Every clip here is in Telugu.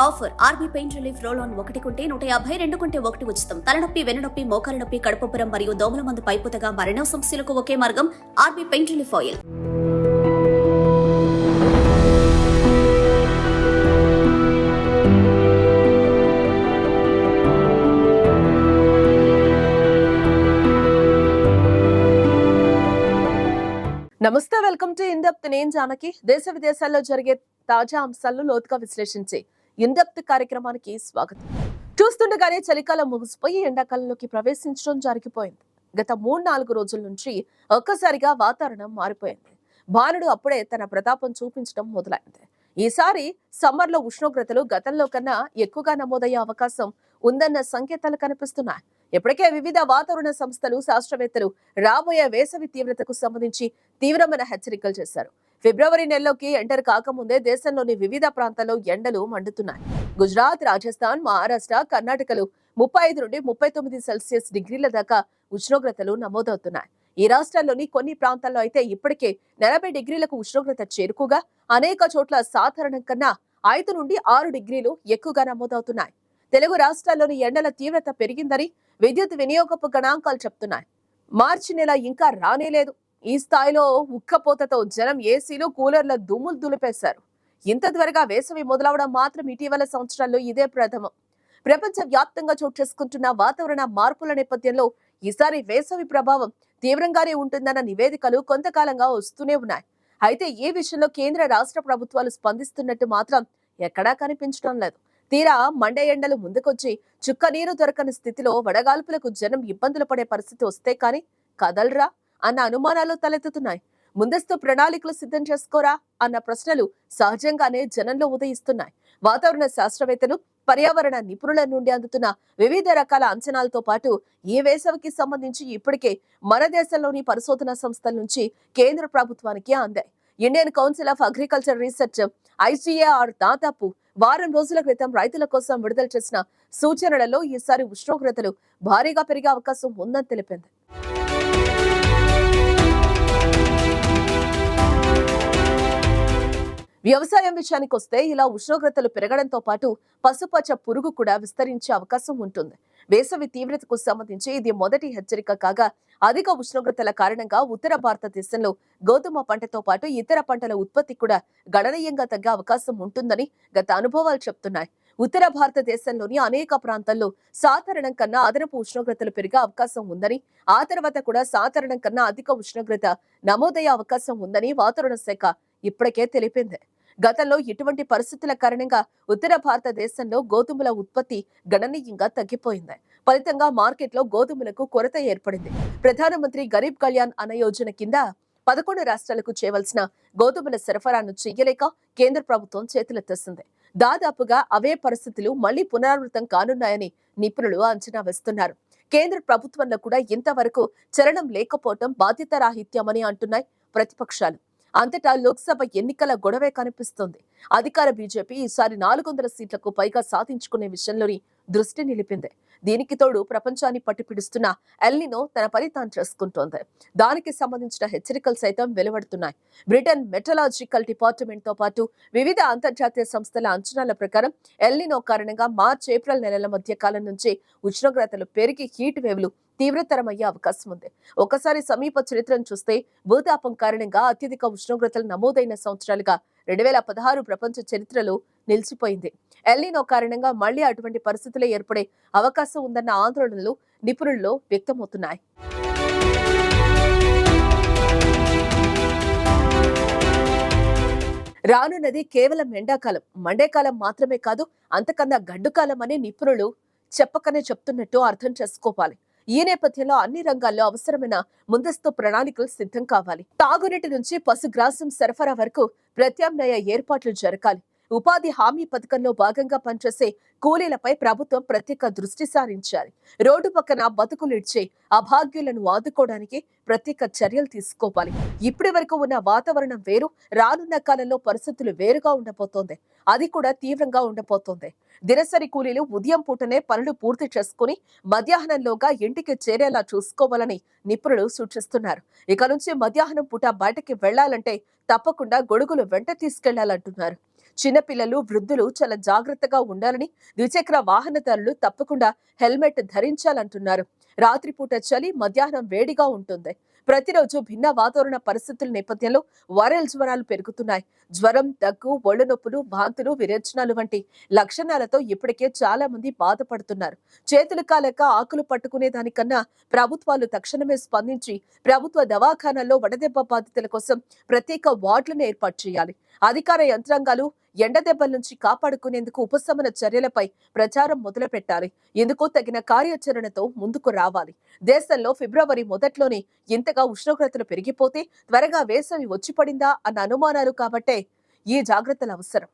Offer RB pain relief roll on 1 కొంటే 150, 2 కొంటే 1 ఉచితం. తలనొప్పి, వెన్నునొప్పి, మోకాల నొప్పి, కడుపుబ్బరం మరియు దోమల మందు పైపుతగా మరెన్నో సమస్యలకు ఒకే మార్గం ఆర్బీ పెయిన్ రిలీఫ్ ఆయిల్. నమస్తే, వెల్కమ్ టు ఇన్డెప్త్. నేను జానకి. దేశ విదేశాల్లో జరిగే తాజా అంశాలను లోతుగా విశ్లేషించే ఇన్డెప్త్ కార్యక్రమానికి స్వాగతం. చూస్తుండగానే చలికాలం ముగిసిపోయి ఎండాకాలంలోకి ప్రవేశించడం జరిగిపోయింది. గత 3-4 రోజుల నుంచి ఒక్కసారిగా వాతావరణం మారిపోయింది. భానుడు అప్పుడే తన ప్రతాపం చూపించడం మొదలైంది. ఈసారి సమ్మర్ లో ఉష్ణోగ్రతలు గతంలో కన్నా ఎక్కువగా నమోదయ్యే అవకాశం ఉందన్న సంకేతాలు కనిపిస్తున్నాయి. ఇప్పటికే వివిధ వాతావరణ సంస్థలు, శాస్త్రవేత్తలు రాబోయే వేసవి తీవ్రతకు సంబంధించి తీవ్రమైన హెచ్చరికలు చేశారు. ఫిబ్రవరి నెలలోకి ఎంటర్ కాకముందే దేశంలోని వివిధ ప్రాంతాల్లో ఎండలు మండుతున్నాయి. గుజరాత్, రాజస్థాన్, మహారాష్ట్ర, కర్ణాటకలు 35 నుండి 39 సెల్సియస్ డిగ్రీల దాకా ఉష్ణోగ్రతలు నమోదవుతున్నాయి. ఈ రాష్ట్రాల్లోని కొన్ని ప్రాంతాల్లో అయితే ఇప్పటికే 40 డిగ్రీలకు ఉష్ణోగ్రత చేరుకుగా, అనేక చోట్ల సాధారణం కన్నా 5 నుండి 6 డిగ్రీలు ఎక్కువగా నమోదవుతున్నాయి. తెలుగు రాష్ట్రాల్లోని ఎండల తీవ్రత పెరిగిందని విద్యుత్ వినియోగపు గణాంకాలు చెప్తున్నాయి. మార్చి నెల ఇంకా రానేలేదు. ఈ స్థాయిలో ఉక్కపోతతో జనం ఏసీలు, కూలర్ల దుమ్ములు దులిపేశారు. ఇంత త్వరగా వేసవి మొదలవడం మాత్రం ఇటీవల సంవత్సరాల్లో ఇదే ప్రథమం. ప్రపంచ వ్యాప్తంగా చోటు చేసుకుంటున్న వాతావరణ మార్పుల నేపథ్యంలో ఈసారి వేసవి ప్రభావం తీవ్రంగానే ఉంటుందన్న నివేదికలు కొంతకాలంగా వస్తూనే ఉన్నాయి. అయితే ఈ విషయంలో కేంద్ర, రాష్ట్ర ప్రభుత్వాలు స్పందిస్తున్నట్టు మాత్రం ఎక్కడా కనిపించడం లేదు. తీరా మండే ఎండలు ముందుకొచ్చి చుక్క నీరు దొరకని స్థితిలో వడగాల్పులకు జనం ఇబ్బందులు పడే పరిస్థితి వస్తే కానీ కదలరా అన్న అనుమానాలు తలెత్తుతున్నాయి. ముందస్తు ప్రణాళికలు సిద్ధం చేసుకోరా అన్న ప్రశ్నలు సహజంగానే జనంలో ఉదయిస్తున్నాయి. వాతావరణ శాస్త్రవేత్తలు, పర్యావరణ నిపుణుల నుండి అందుతున్న వివిధ రకాల అంచనాలతో పాటు ఈ వేసవికి సంబంధించి ఇప్పటికే మన దేశంలోని పరిశోధనా సంస్థల నుంచి కేంద్ర ప్రభుత్వానికి అందాయి. Indian council of agriculture research ICAR దాదాపు వారం రోజుల క్రితం రైతుల కోసం విడుదల చేసిన సూచనలలో ఈసారి ఉష్ణోగ్రతలు భారీగా పెరిగే అవకాశం ఉందని తెలిపింది. వ్యవసాయం విషయానికి వస్తే ఇలా ఉష్ణోగ్రతలు పెరగడంతో పాటు పసుపచ్చ పురుగు కూడా విస్తరించే అవకాశం ఉంటుంది. వేసవి తీవ్రతకు సంబంధించి ఇది మొదటి హెచ్చరిక కాగా, అధిక ఉష్ణోగ్రతల కారణంగా ఉత్తర భారతదేశంలో గోధుమ పంటతో పాటు ఇతర పంటల ఉత్పత్తి కూడా గణనీయంగా తగ్గే అవకాశం ఉంటుందని గత అనుభవాలు చెప్తున్నాయి. ఉత్తర భారతదేశంలోని అనేక ప్రాంతాల్లో సాధారణం కన్నా అదనపు ఉష్ణోగ్రతలు పెరిగే అవకాశం ఉందని, ఆ తర్వాత కూడా సాధారణం కన్నా అధిక ఉష్ణోగ్రత నమోదయ్యే అవకాశం ఉందని వాతావరణ శాఖ ఇప్పటికే తెలిపింది. గతంలో ఇటువంటి పరిస్థితుల కారణంగా ఉత్తర భారతదేశంలో గోధుమల ఉత్పత్తి గణనీయంగా తగ్గిపోయింది. ఫలితంగా మార్కెట్లో గోధుమలకు కొరత ఏర్పడింది. ప్రధానమంత్రి గరీబ్ కళ్యాణ్ అన్న యోజన కింద 11 రాష్ట్రాలకు చేయవలసిన గోధుమల సరఫరాను చేయలేక కేంద్ర ప్రభుత్వం చేతులెత్తేసింది. దాదాపుగా అవే పరిస్థితులు మళ్లీ పునరావృతం కానున్నాయని నిపుణులు అంచనా వేస్తున్నారు. కేంద్ర ప్రభుత్వంలో కూడా ఇంతవరకు చలనం లేకపోవటం బాధ్యతారాహిత్యమని అంటున్నాయి ప్రతిపక్షాలు. అంతటా లోక్సభ ఎన్నికల గొడవే కనిపిస్తోంది. అధికార బీజేపీ ఈసారి 400 సీట్లకు పైగా సాధించుకునే విషయంలోని దృష్టి నిలిపింది. దీనికి తోడు ప్రపంచాన్ని పట్టిపిడుస్తున్న ఎల్నినో తన పని తాను చేసుకుంటోంది. దానికి సంబంధించిన హెచ్చరికలు సైతం వెలువడుతున్నాయి. బ్రిటన్ మెటలాజికల్ డిపార్ట్మెంట్ తో పాటు వివిధ అంతర్జాతీయ సంస్థల అంచనాల ప్రకారం ఎల్నినో కారణంగా మార్చి-ఏప్రిల్ నెలల మధ్య కాలం నుంచి ఉష్ణోగ్రతలు పెరిగి హీట్ వేవ్లు తీవ్రతరమయ్యే అవకాశం ఉంది. ఒకసారి సమీప చరిత్రను చూస్తే భూతాపం కారణంగా అత్యధిక ఉష్ణోగ్రతలు నమోదైన సంవత్సరాలుగా 2016 ప్రపంచ చరిత్రలో నిలిచిపోయింది. ఎల్నినో కారణంగా మళ్లీ అటువంటి పరిస్థితులే ఏర్పడే అవకాశం ఉందన్న ఆందోళనలు నిపుణుల్లో వ్యక్తమవుతున్నాయి. రానున్నది కేవలం ఎండాకాలం, మండేకాలం మాత్రమే కాదు, అంతకన్నా గడ్డుకాలం అని నిపుణులు చెప్పకనే చెప్తున్నట్టు అర్థం చేసుకోవాలి. ఈ నేపథ్యంలో అన్ని రంగాల్లో అవసరమైన ముందస్తు ప్రణాళికలు సిద్ధం కావాలి. తాగునీటి నుంచి పశుగ్రాసం సరఫరా వరకు ప్రత్యామ్నాయ ఏర్పాట్లు జరగాలి. ఉపాధి హామీ పథకంలో భాగంగా పనిచేసే కూలీలపై ప్రభుత్వం ప్రత్యేక దృష్టి సారించాలి. రోడ్డు పక్కన బతుకులిడ్చే అభాగ్యులను ఆదుకోవడానికి ప్రత్యేక చర్యలు తీసుకోవాలి. ఇప్పటి వరకు ఉన్న వాతావరణం వేరు, రానున్న కాలంలో పరిస్థితులు వేరుగా ఉండబోతోంది. అది కూడా తీవ్రంగా ఉండబోతోంది. దినసరి కూలీలు ఉదయం పూటనే పనులు పూర్తి చేసుకుని మధ్యాహ్నంలోగా ఇంటికి చేరేలా చూసుకోవాలని నిపుణులు సూచిస్తున్నారు. ఇక నుంచి మధ్యాహ్నం పూట బయటకి వెళ్లాలంటే తప్పకుండా గొడుగులు వెంట తీసుకెళ్లాలంటున్నారు. చిన్నపిల్లలు, వృద్ధులు చాలా జాగ్రత్తగా ఉండాలని, ద్విచక్ర వాహనదారులు తప్పకుండా హెల్మెట్ ధరించాలంటున్నారు. రాత్రిపూట చలి, మధ్యాహ్నం వేడిగా ఉంటుంది. ప్రతిరోజు భిన్న వాతావరణ పరిస్థితుల నేపథ్యంలో వైరల్ జ్వరాలు పెరుగుతున్నాయి. జ్వరం, దగ్గు, ఒళ్ళు నొప్పులు, వాంతులు, విరేచనాలు వంటి లక్షణాలతో ఇప్పటికే చాలా మంది బాధపడుతున్నారు. చేతులు కాలేక ఆకులు పట్టుకునే దానికన్నా ప్రభుత్వాలు తక్షణమే స్పందించి ప్రభుత్వ దవాఖానాల్లో వడదెబ్బ బాధితుల కోసం ప్రత్యేక వార్డులను ఏర్పాటు చేయాలి. అధికార యంత్రాంగాలు ఎండదెబ్బల నుంచి కాపాడుకునేందుకు ఉపశమన చర్యలపై ప్రచారం మొదలుపెట్టాలి. ఇందుకు తగిన కార్యాచరణతో ముందుకు రావాలి. దేశంలో ఫిబ్రవరి మొదట్లోనే ఇంతగా ఉష్ణోగ్రతలు పెరిగిపోతే త్వరగా వేసవి వచ్చి పడిందా అన్న అనుమానాలు కాబట్టే ఈ జాగ్రత్తలు అవసరం.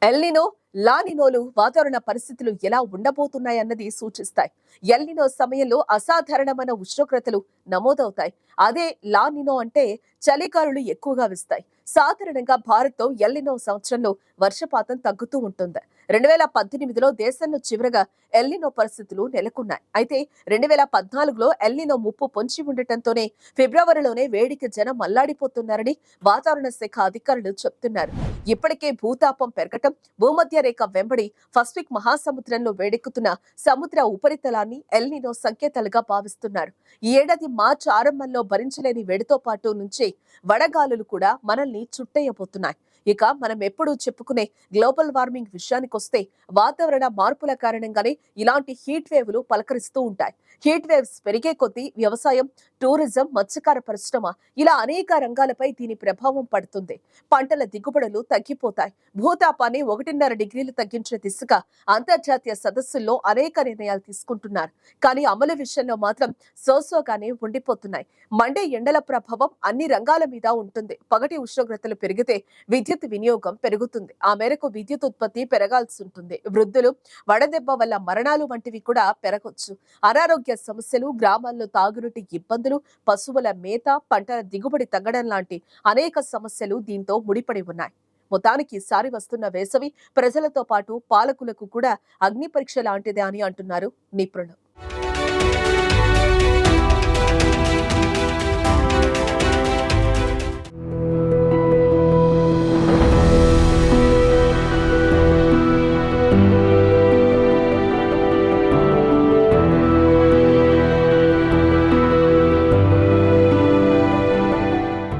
ఎల్నినో, లానినోలు వాతావరణ పరిస్థితులు ఎలా ఉండబోతున్నాయన్నది సూచిస్తాయి. ఎల్నినో సమయంలో అసాధారణమైన ఉష్ణోగ్రతలు నమోదవుతాయి. అదే లానినో అంటే చలిగాలులు ఎక్కువగా వీస్తాయి. సాధారణంగా భారత్లో ఎల్నినో సంవత్సరంలో వర్షపాతం తగ్గుతూ ఉంటుంది. 2018లో దేశంలో చివరగా ఎల్నినో పరిస్థితులు నెలకొన్నాయి. అయితే 2014లో ఎల్నినో ముప్పు పొంచి ఉండటంతోనే ఫిబ్రవరిలోనే వేడికి జనం అల్లాడిపోతున్నారని వాతావరణ శాఖ అధికారులు చెప్తున్నారు. ఇప్పటికే భూతాపం పెరగటం, భూమధ్య రేఖ వెంబడి పసిఫిక్ మహాసముద్రంలో వేడెక్కుతున్న సముద్ర ఉపరితలాన్ని ఎల్నినో సంకేతాలుగా భావిస్తున్నారు. ఈ ఏడాది మార్చి ఆరంభంలో భరించలేని వేడితో పాటు నుంచే వడగాలులు కూడా మనల్ని చుట్టేయబోతున్నాయి. ఇక మనం ఎప్పుడూ చెప్పుకునే గ్లోబల్ వార్మింగ్ విషయానికొస్తే వాతావరణ మార్పుల కారణంగానే ఇలాంటి హీట్ వేవ్లు పలకరిస్తూ ఉంటాయి. హీట్ వేవ్స్ పెరిగే కొద్దీ వ్యవసాయం, టూరిజం, మత్స్యకార పరిశ్రమ ఇలా అనేక రంగాలపై దీని ప్రభావం పడుతుంది. పంటల దిగుబడులు తగ్గిపోతాయి. భూతాపాన్ని 1.5 డిగ్రీలు తగ్గించే దిశగా అంతర్జాతీయ సదస్సుల్లో అనేక నిర్ణయాలు తీసుకుంటున్నారు. కానీ అమలు విషయంలో మాత్రం సోసోగానే ఉండిపోతున్నాయి. మండే ఎండల ప్రభావం అన్ని రంగాల మీద ఉంటుంది. పగటి ఉష్ణోగ్రతలు పెరిగితే విద్యుత్ వినియోగం పెరుగుతుంది. ఆ మేరకు విద్యుత్ ఉత్పత్తి పెరగాల్సి ఉంటుంది. వృద్ధులు, వడదెబ్బ వల్ల మరణాలు వంటివి కూడా పెరగొచ్చు. అనారోగ్య సమస్యలు, గ్రామాల్లో తాగునీటి ఇబ్బందులు, పశువుల మేత, పంటల దిగుబడి తగ్గడం లాంటి అనేక సమస్యలు దీంతో ముడిపడి ఉన్నాయి. మొత్తానికి ఈసారి వస్తున్న వేసవి ప్రజలతో పాటు పాలకులకు కూడా అగ్ని పరీక్ష లాంటిదే అని అంటున్నారు నిపుణులు.